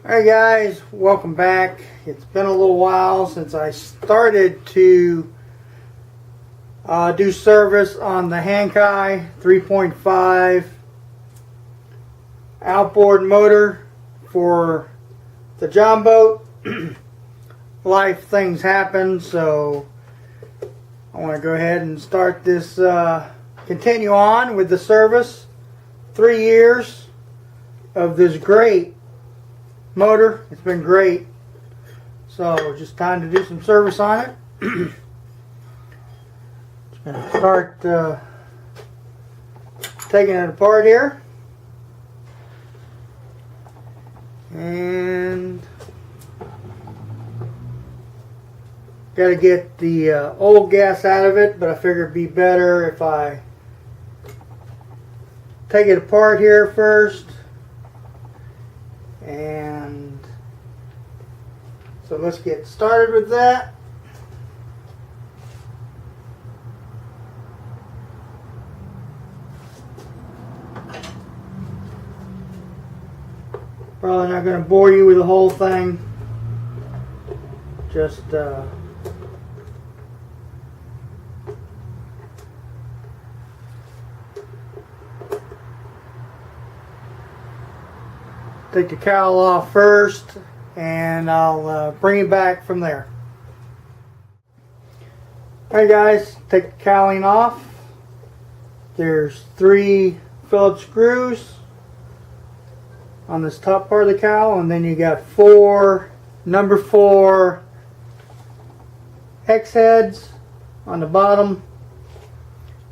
Alright guys, welcome back. It's been a little while since I started to do service on the HANGKAI 3.5 outboard motor for the John boat. Life things happen, so I want to go ahead and start this, continue on with the service. 3 years of this great motor. It's been great. So just time to do some service on it. Just going to start taking it apart here. And got to get the old gas out of it, but I figured it'd be better if I take it apart here first. And so let's get started with that. Probably not going to bore you with the whole thing. Just take the cowl off first, and I'll bring it back from there. Alright guys, take the cowling off. There's 3 Phillips screws on this top part of the cowl, and then you got 4 number 4 hex heads on the bottom.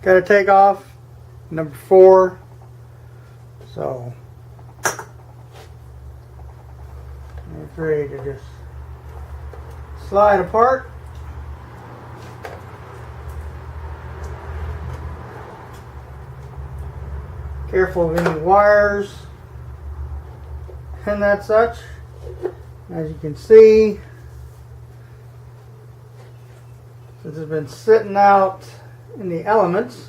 Got to take off number 4. So it's ready to just slide apart. Careful of any wires and that such. As you can see, since it's been sitting out in the elements,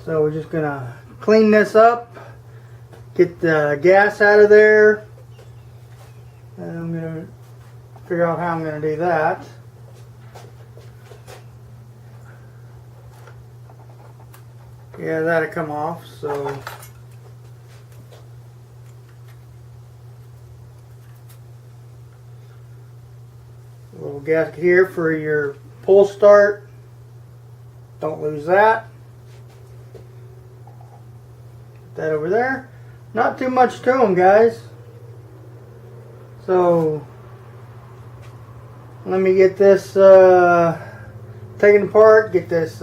so we're just going to clean this up, get the gas out of there, and I'm going to figure out how I'm going to do that. Yeah, that'll come off, so a little gasket here for your pull start. Don't lose that. That over there. Not too much to them, guys. So let me get this taken apart, get this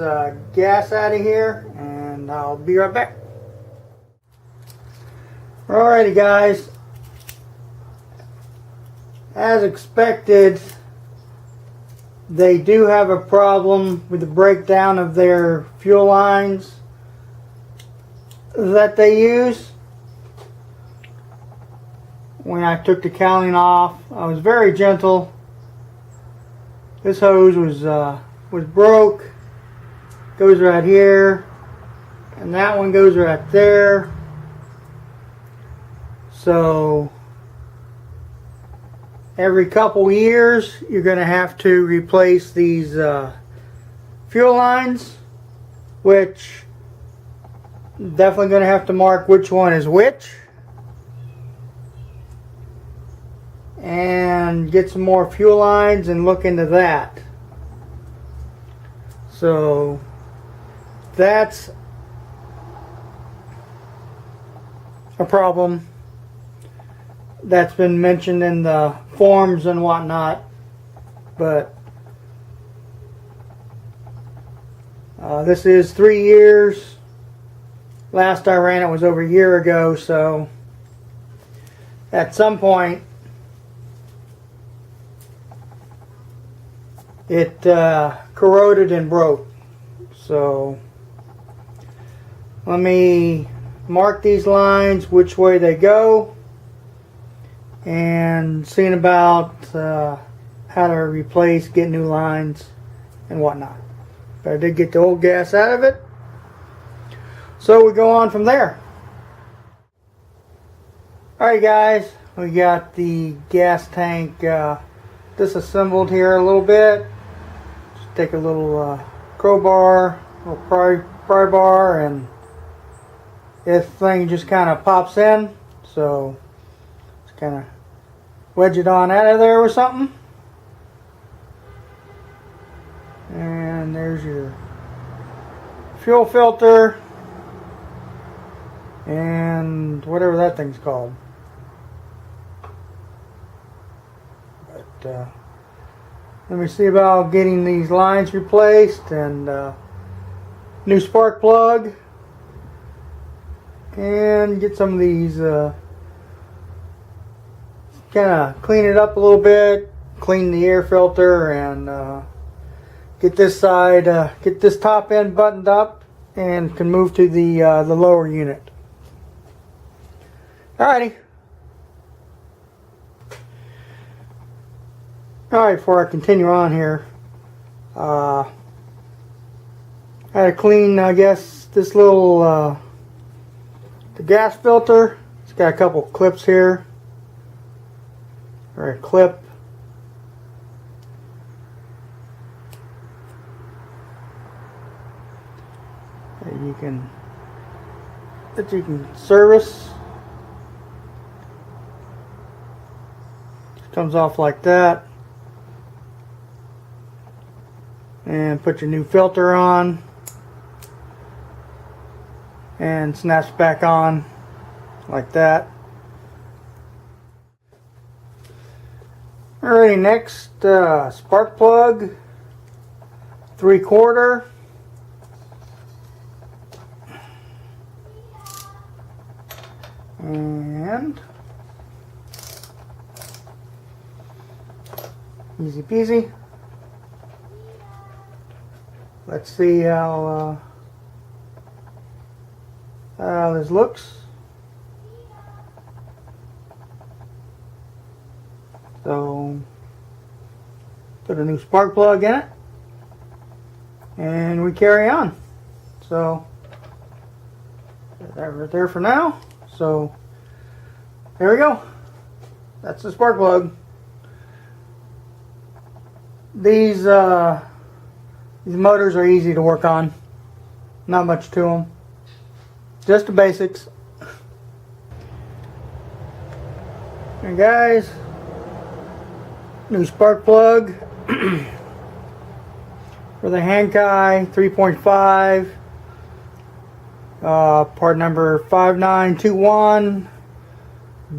gas out of here, and I'll be right back. Alrighty guys, as expected, they do have a problem with the breakdown of their fuel lines that they use. When I took the cowling off, I was very gentle. This hose was broke. Goes right here, and that one goes right there. So every couple years you're going to have to replace these fuel lines, which definitely going to have to mark which one is which, and get some more fuel lines and look into that. So that's a problem that's been mentioned in the forums and whatnot, but this is 3 years. Last I ran it was over a year ago, so at some point it corroded and broke. So let me mark these lines, which way they go, and seeing about how to replace, get new lines and whatnot. But I did get the old gas out of it. So we go on from there. Alright guys, we got the gas tank disassembled here a little bit. Just take a little crowbar, a little pry bar, and this thing just kind of pops in. So just kind of wedge it on out of there with something. And there's your fuel filter and whatever that thing's called. But let me see about getting these lines replaced, and new spark plug, and get some of these kind of clean it up a little bit, clean the air filter, and get this side, get this top end buttoned up, and can move to the lower unit. Alrighty. Alright, before I continue on here, I had to clean, I guess, this little the gas filter. It's got a couple clips here, or a clip. That you can service. It comes off like that, and put your new filter on, and snaps back on like that. Alrighty, next spark plug, 3/4. And easy peasy. Let's see how this looks. So put a new spark plug in it, and we carry on. So that right there for now. So there we go. That's the spark plug. These motors are easy to work on. Not much to them. Just the basics. And guys, new spark plug for the HANGKAI 3.5. Part number 5921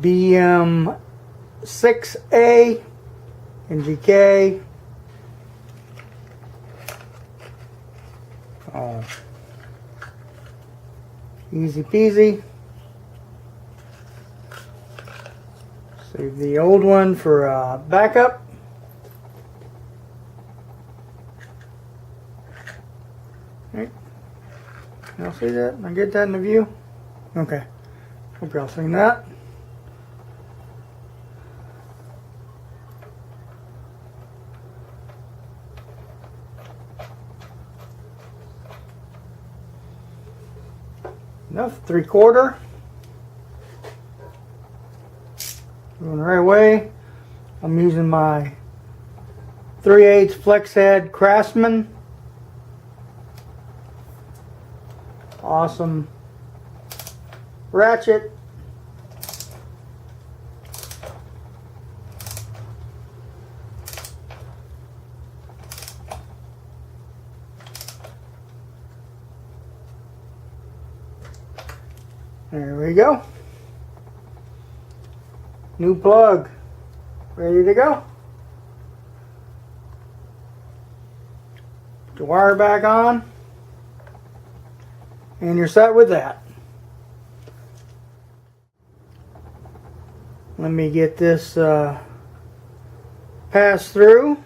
BM6A NGK. Easy peasy. Save the old one for backup. Right. Y'all see that? I get that in the view? Okay. Hope y'all seen that. Enough, 3/4. Going the right way. I'm using my 3/8 flex head Craftsman. Awesome ratchet. There we go. New plug. Ready to go. Put the wire back on, and you're set with that. Let me get this pass-through.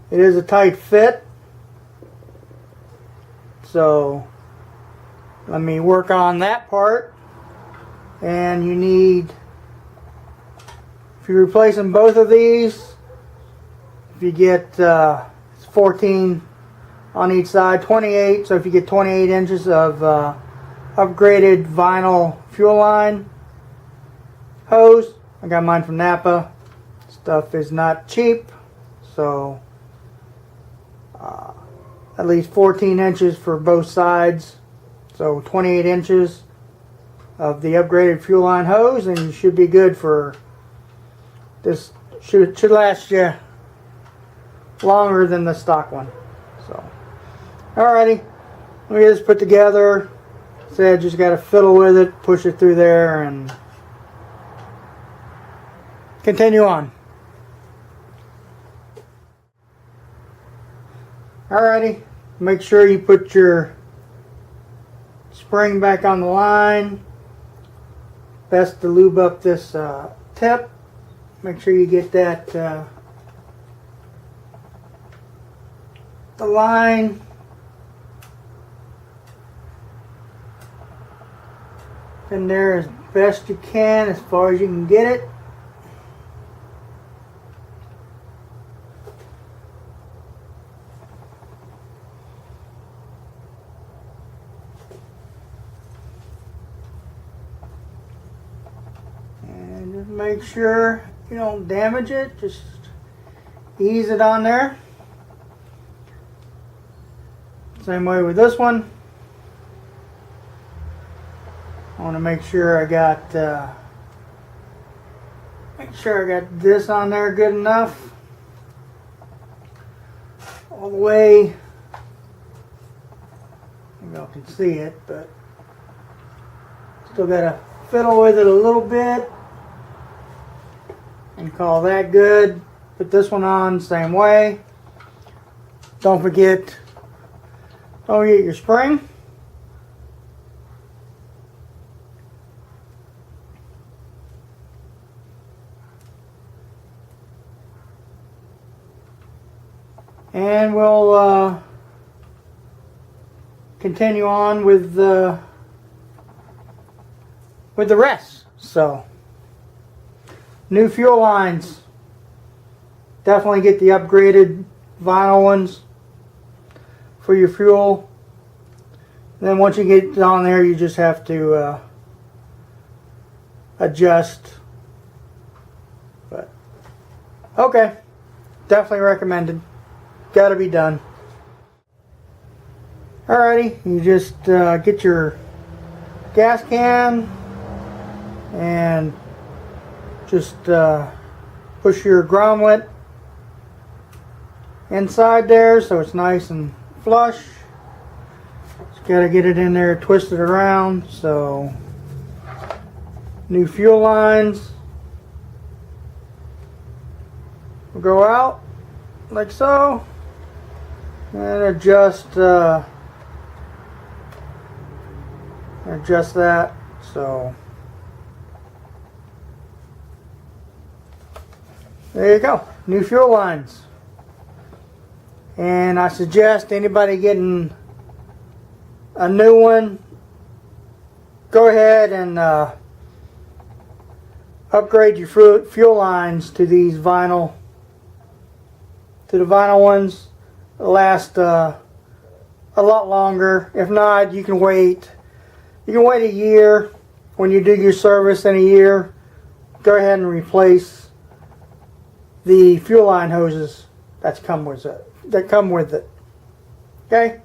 It is a tight fit, so let me work on that part. And you need, if you're replacing both of these, if you get 14 on each side, 28. So if you get 28 inches of upgraded vinyl fuel line hose, I got mine from Napa. Stuff is not cheap, so at least 14 inches for both sides, so 28 inches of the upgraded fuel line hose, and you should be good for this. Should last you longer than the stock one. So alrighty, let me get this put together. Said just got to fiddle with it, push it through there, and continue on. Alrighty, make sure you put your spring back on the line. Best to lube up this tip. Make sure you get that the line in there as best you can, as far as you can get it. And just make sure you don't damage it. Just ease it on there. Same way with this one. I want to make sure I got this on there good enough, all the way. Maybe y'all can see it, but still got to fiddle with it a little bit and call that good. Put this one on same way. Don't forget your spring. And we'll continue on with the rest. So, new fuel lines. Definitely get the upgraded vinyl ones for your fuel. Then once you get on there, you just have to adjust. But okay, definitely recommended. Got to be done. Alrighty, you just get your gas can and just push your grommet inside there so it's nice and flush. Just got to get it in there, twist it around. So new fuel lines will go out like so. And adjust that. So there you go, new fuel lines. And I suggest anybody getting a new one, go ahead and upgrade your fuel lines to these vinyl, to the vinyl ones. Last a lot longer. If not, you can wait. You can wait a year. When you do your service in a year, go ahead and replace the fuel line hoses that come with it. Okay.